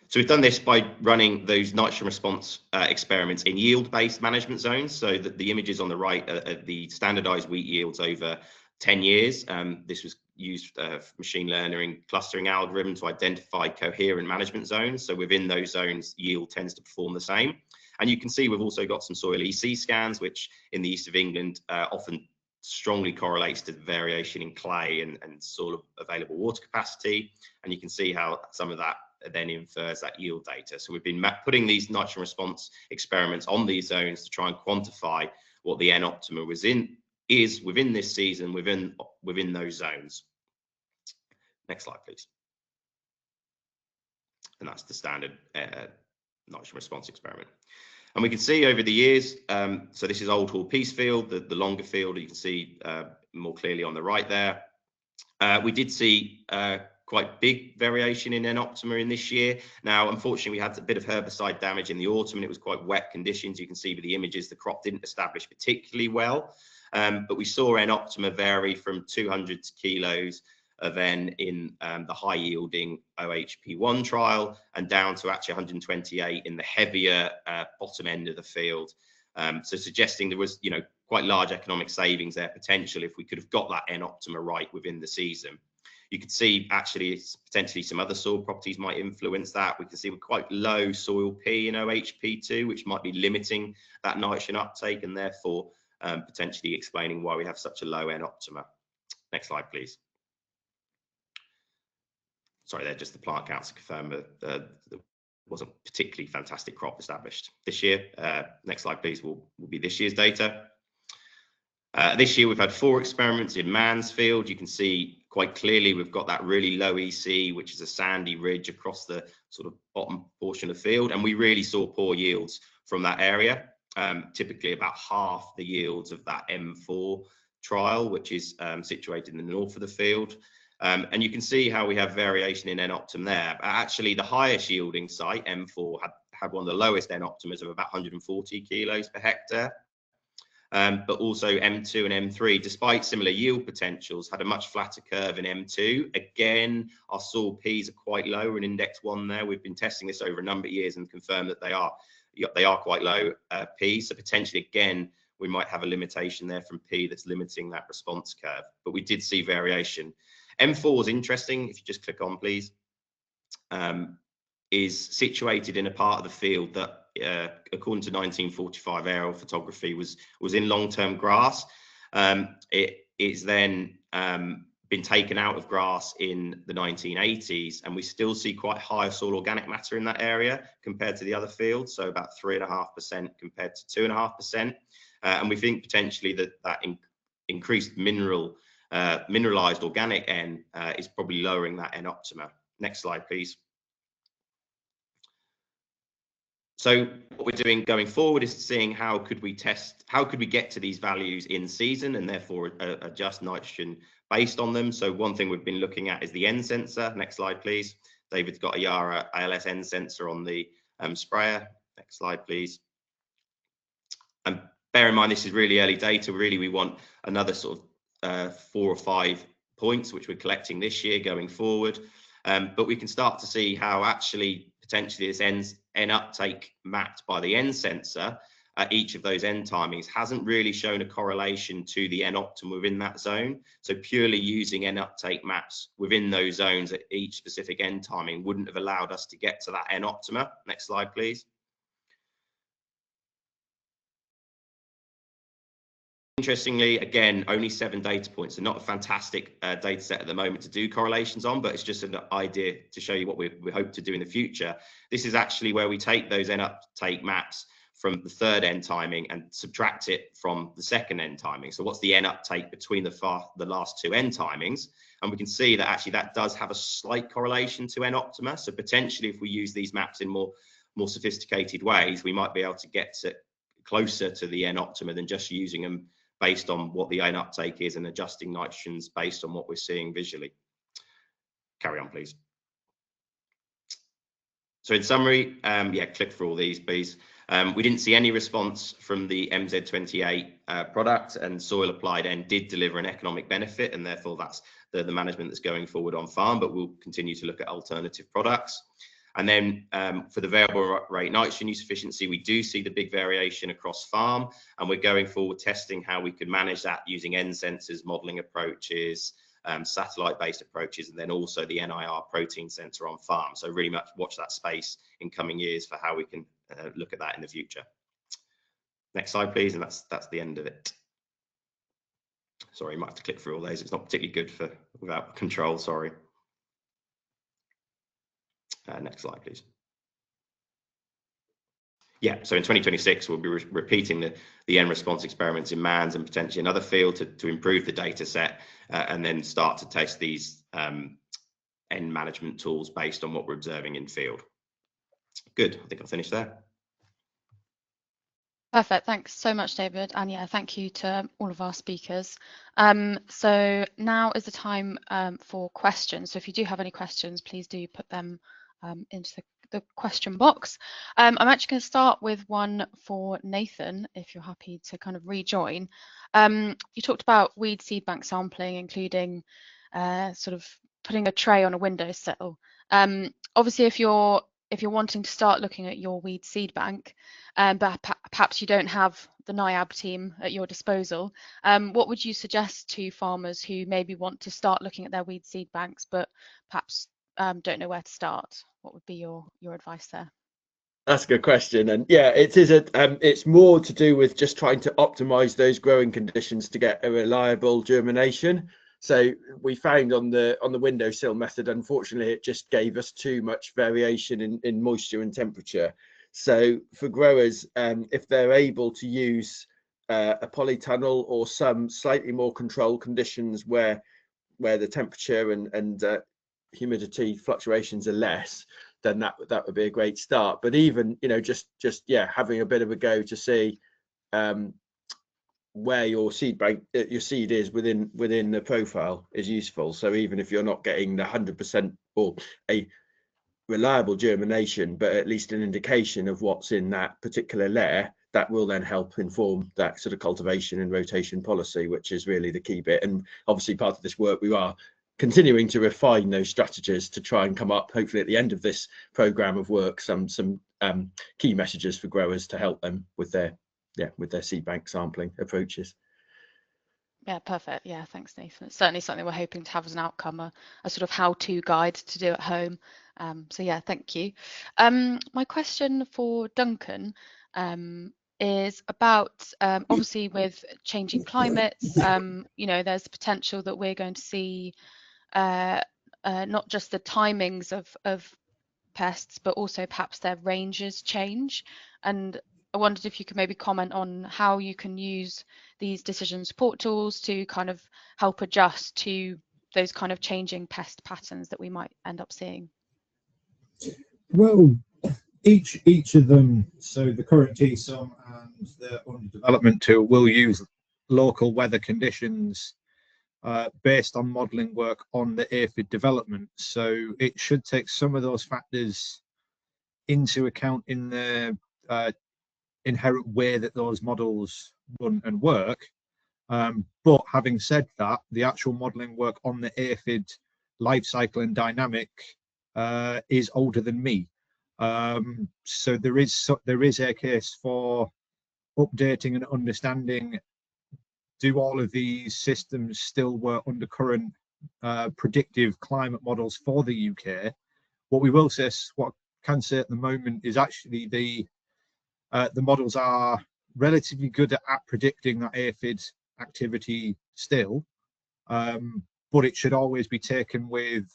So we've done this by running those nitrogen response experiments in yield-based management zones. So that the images on the right are the standardized wheat yields over 10 years. This was used machine learning clustering algorithm to identify coherent management zones. So within those zones, yield tends to perform the same. And you can see we've also got some soil EC scans, which in the east of England often strongly correlates to variation in clay and soil available water capacity. And you can see how some of that then infers that yield data. So we've been putting these nitrogen response experiments on these zones to try and quantify what the N optima is within this season, within those zones. Next slide, please. And that's the standard nitrogen response experiment. And we can see over the years, so this is Old Hall Peace Field, the longer field, you can see more clearly on the right there. We did see quite big variation in N optima in this year. Now, unfortunately, we had a bit of herbicide damage in the autumn and it was quite wet conditions. You can see with the images, the crop didn't establish particularly well, but we saw N optima vary from 200 kilos of N in the high yielding OHP1 trial and down to actually 128 in the heavier bottom end of the field. So suggesting there was, quite large economic savings there potential if we could have got that N optima right within the season. You could see actually potentially some other soil properties might influence that. We can see we're quite low soil P in OHP2, which might be limiting that nitrogen uptake and therefore potentially explaining why we have such a low N optima. Next slide, please. Sorry, they're just the plant counts to confirm that there wasn't particularly fantastic crop established this year. Next slide, please, will be this year's data. This year we've had 4 experiments in Mansfield. You can see quite clearly we've got that really low EC, which is a sandy ridge across the sort of bottom portion of the field, and we really saw poor yields from that area. Typically about half the yields of that M4 trial, which is situated in the north of the field. And you can see how we have variation in N optim there. Actually, the highest yielding site, M4, had one of the lowest N optimas of about 140 kilos per hectare. But also M2 and M3, despite similar yield potentials, had a much flatter curve in M2. Again, our soil Ps are quite low in index 1 there. We've been testing this over a number of years and confirmed that they are quite low P. So potentially, again, we might have a limitation there from P that's limiting that response curve. But we did see variation. M4 is interesting. If you just click on, please, is situated in a part of the field that, according to 1945 aerial photography, was in long-term grass. It is then been taken out of grass in the 1980s, and we still see quite high soil organic matter in that area compared to the other fields, so about 3.5% compared to 2.5%. And we think potentially that increased mineralized organic N is probably lowering that N optima. Next slide, please. So what we're doing going forward is seeing how could we get to these values in season and therefore adjust nitrogen based on them. So one thing we've been looking at is the N sensor. Next slide, please. David's got a Yara ALS N sensor on the sprayer. Next slide, please. And bear in mind, this is really early data. Really, we want another sort of 4 or 5 points, which we're collecting this year going forward. But we can start to see how actually potentially this N uptake mapped by the N sensor at each of those end timings hasn't really shown a correlation to the N optimum within that zone. So purely using N uptake maps within those zones at each specific end timing wouldn't have allowed us to get to that N optima. Next slide, please. Interestingly, again, only 7 data points, so not a fantastic data set at the moment to do correlations on, but it's just an idea to show you what we hope to do in the future. This is actually where we take those N uptake maps from the third end timing and subtract it from the second end timing. So what's the N uptake between the last 2 end timings? And we can see that actually that does have a slight correlation to N optima. So potentially if we use these maps in more sophisticated ways, we might be able to get closer to the N optima than just using them based on what the N uptake is and adjusting nitrogens based on what we're seeing visually. Carry on, please. So in summary, yeah, click for all these, please. We didn't see any response from the MZ28 product, and soil applied N did deliver an economic benefit, and therefore that's the management that's going forward on farm, but we'll continue to look at alternative products. And then for the variable rate nitrogen use efficiency, we do see the big variation across farm, and we're going forward testing how we could manage that using N sensors, modeling approaches, satellite-based approaches, and then also the NIR protein sensor on farm. So really much watch that space in coming years for how we can look at that in the future. Next slide, please, and that's the end of it. Sorry, you might have to click through all those. It's not particularly good for without control, sorry. Next slide, please. Yeah, so in 2026, we'll be repeating the N response experiments in MANS and potentially another field to improve the data set and then start to test these N management tools based on what we're observing in field. Good, I think I'll finish there. Perfect, thanks so much, David. And yeah, thank you to all of our speakers. So now is the time for questions. So if you do have any questions, please do put them into the question box. I'm actually going to start with one for Nathan, if you're happy to kind of rejoin. You talked about weed seed bank sampling, including sort of putting a tray on a windowsill. Obviously, if you're wanting to start looking at your weed seed bank, but perhaps you don't have the NIAB team at your disposal, what would you suggest to farmers who maybe want to start looking at their weed seed banks, but perhaps don't know where to start? What would be your advice there? That's a good question, and yeah, it's more to do with just trying to optimize those growing conditions to get a reliable germination. So we found on the windowsill method, unfortunately, it just gave us too much variation in moisture and temperature. So for growers, if they're able to use a polytunnel or some slightly more controlled conditions where the temperature and humidity fluctuations are less, then that would be a great start. But even, you know, just yeah, having a bit of a go to see where your seed bank, your seed is within the profile is useful. So even if you're not getting the 100% or a reliable germination, but at least an indication of what's in that particular layer, that will then help inform that sort of cultivation and rotation policy, which is really the key bit. And obviously part of this work, we are continuing to refine those strategies to try and come up, hopefully at the end of this program of work, some key messages for growers to help them with their seed bank sampling approaches. Yeah, perfect. Yeah, thanks, Nathan. It's certainly something we're hoping to have as an outcome, a sort of how-to guide to do at home. So yeah, thank you. My question for Duncan is about obviously with changing climates, you know, there's potential that we're going to see not just the timings of pests, but also perhaps their ranges change. And I wondered if you could maybe comment on how you can use these decision support tools to kind of help adjust to those kind of changing pest patterns that we might end up seeing. Well, each of them, so the current TSOM and the under development tool, will use local weather conditions based on modelling work on the aphid development. So it should take some of those factors into account in the inherent way that those models run and work. But having said that, the actual modelling work on the aphid life cycle and dynamic is older than me. So there is a case for updating and understanding, do all of these systems still work under current predictive climate models for the UK? What we will say, what I can say at the moment, is actually the models are relatively good at predicting that aphid activity still, but it should always be taken with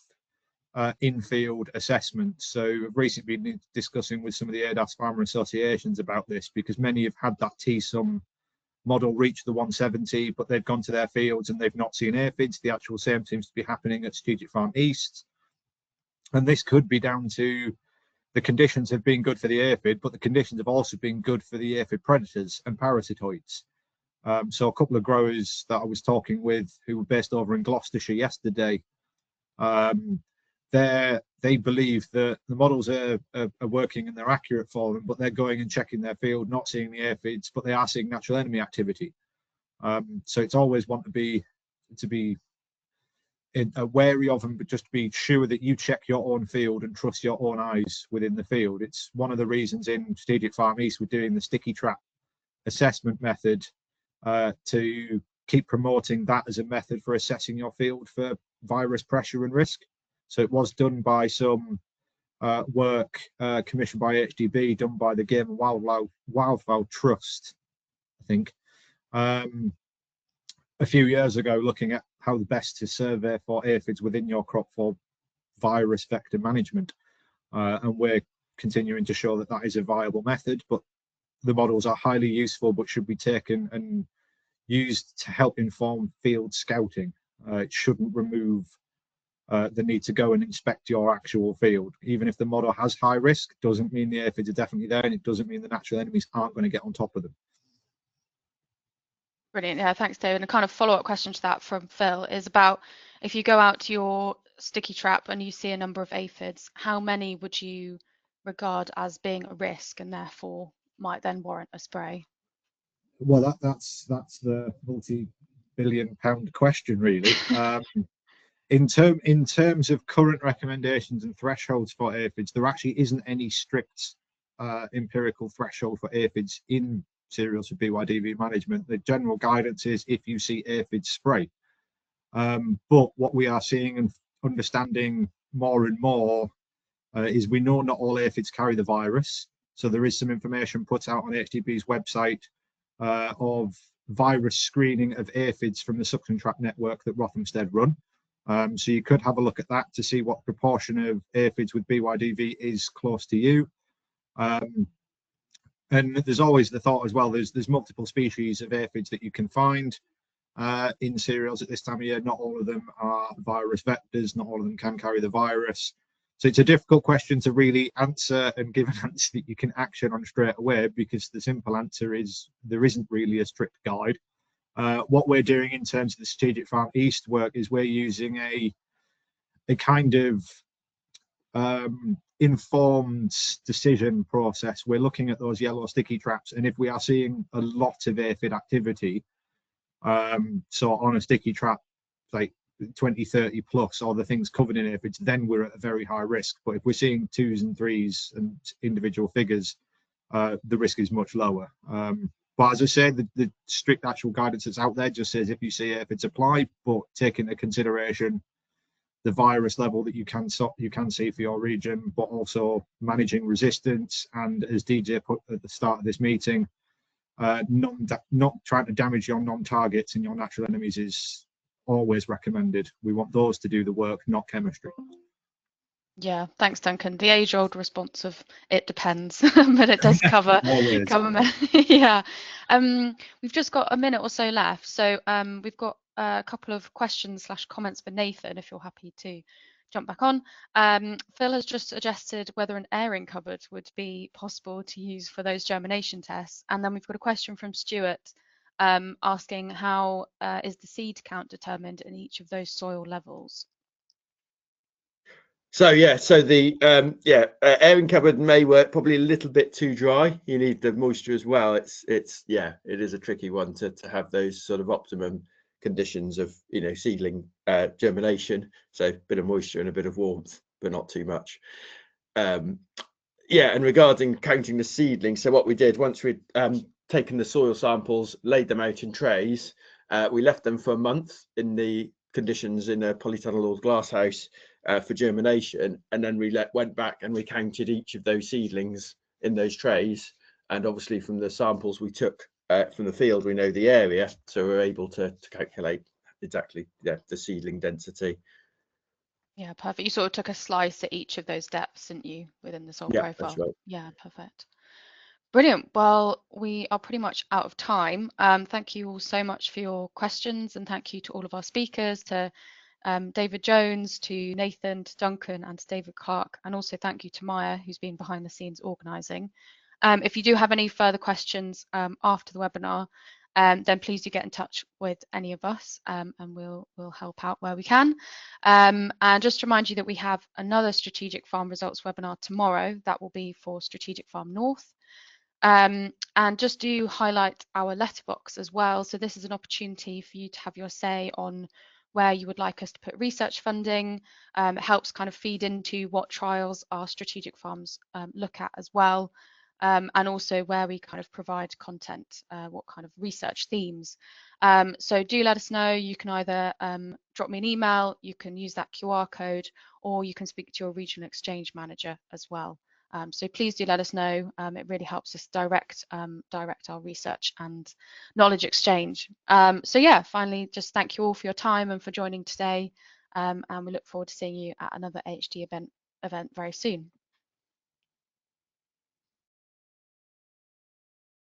in-field assessments. So I've recently been discussing with some of the ADAS farmer associations about this, because many have had that TSUM model reach the 170, but they've gone to their fields and they've not seen aphids. The actual same seems to be happening at Strategic Farm East. And this could be down to the conditions have been good for the aphid, but the conditions have also been good for the aphid predators and parasitoids. So a couple of growers that I was talking with who were based over in Gloucestershire yesterday, they believe that the models are working and they're accurate for them, but they're going and checking their field, not seeing the aphids, but they are seeing natural enemy activity. So it's always want to be wary of them, but just be sure that you check your own field and trust your own eyes within the field. It's one of the reasons in Strategic Farm East we're doing the sticky trap assessment method, to keep promoting that as a method for assessing your field for virus pressure and risk. So it was done by some work commissioned by AHDB, done by the Game and Wildfowl Trust, I think, a few years ago, looking at how the best to survey for aphids within your crop for virus vector management. And we're continuing to show that that is a viable method, but the models are highly useful, but should be taken and used to help inform field scouting. It shouldn't remove the need to go and inspect your actual field. Even if the model has high risk, doesn't mean the aphids are definitely there, and it doesn't mean the natural enemies aren't going to get on top of them. Brilliant. Yeah, thanks, David. And a kind of follow-up question to that from Phil is about, if you go out to your sticky trap and you see a number of aphids, how many would you regard as being a risk and therefore might then warrant a spray? Well, that's the multi-billion-pound question, really. In terms of current recommendations and thresholds for aphids, there actually isn't any strict empirical threshold for aphids in cereals for BYDV management. The general guidance is if you see aphids, spray. But what we are seeing and understanding more and more is we know not all aphids carry the virus. So there is some information put out on AHDB's website of virus screening of aphids from the suction trap network that Rothamsted run. So you could have a look at that to see what proportion of aphids with BYDV is close to you. And there's always the thought as well, there's multiple species of aphids that you can find in cereals at this time of year. Not all of them are virus vectors, not all of them can carry the virus. So it's a difficult question to really answer and give an answer that you can action on straight away, because the simple answer is there isn't really a strict guide. What we're doing in terms of the Strategic Farm East work is we're using a kind of informed decision process. We're looking at those yellow sticky traps, and if we are seeing a lot of aphid activity, so on a sticky trap like 20, 30 plus, or the things covered in aphids, then we're at a very high risk. But if we're seeing 2s and 3s and individual figures, the risk is much lower. But as I said, the strict actual guidance that's out there just says if you see aphids, apply, but take into consideration the virus level that you can see for your region, but also managing resistance. And as DJ put at the start of this meeting, not trying to damage your non-targets and your natural enemies is always recommended. We want those to do the work, not chemistry. Yeah, thanks, Duncan. The age-old response of it depends, but it does cover yeah. We've just got a minute or so left, so we've got a couple of questions / comments for Nathan, if you're happy to jump back on. Phil has just suggested whether an airing cupboard would be possible to use for those germination tests, and then we've got a question from Stuart asking how is the seed count determined in each of those soil levels? So the airing cupboard may work, probably a little bit too dry. You need the moisture as well. It is a tricky one to have those sort of optimum conditions of seedling germination. So a bit of moisture and a bit of warmth, but not too much. And regarding counting the seedlings, so what we did once we'd taken the soil samples, laid them out in trays. We left them for a month in the conditions in a polytunnel glass house for germination, and then we went back and we counted each of those seedlings in those trays. And obviously from the samples we took from the field, we know the area, so we're able to calculate exactly the seedling density. Yeah, perfect. You sort of took a slice at each of those depths, didn't you, within the soil Yeah, profile? that's right. Yeah, perfect. Brilliant. Well, we are pretty much out of time. Thank you all so much for your questions, and thank you to all of our speakers, to David Jones, to Nathan, to Duncan, and to David Clark, and also thank you to Maya, who's been behind the scenes organising. If you do have any further questions after the webinar, then please do get in touch with any of us, and we'll help out where we can. And just to remind you that we have another Strategic Farm Results webinar tomorrow. That will be for Strategic Farm North. And just to highlight our letterbox as well. So this is an opportunity for you to have your say on where you would like us to put research funding. It helps kind of feed into what trials our strategic farms look at as well. And also where we kind of provide content, what kind of research themes. So do let us know. You can either drop me an email, you can use that QR code, or you can speak to your regional exchange manager as well. So please do let us know. It really helps us direct our research and knowledge exchange. So yeah, finally, just thank you all for your time and for joining today. And we look forward to seeing you at another AHD event very soon.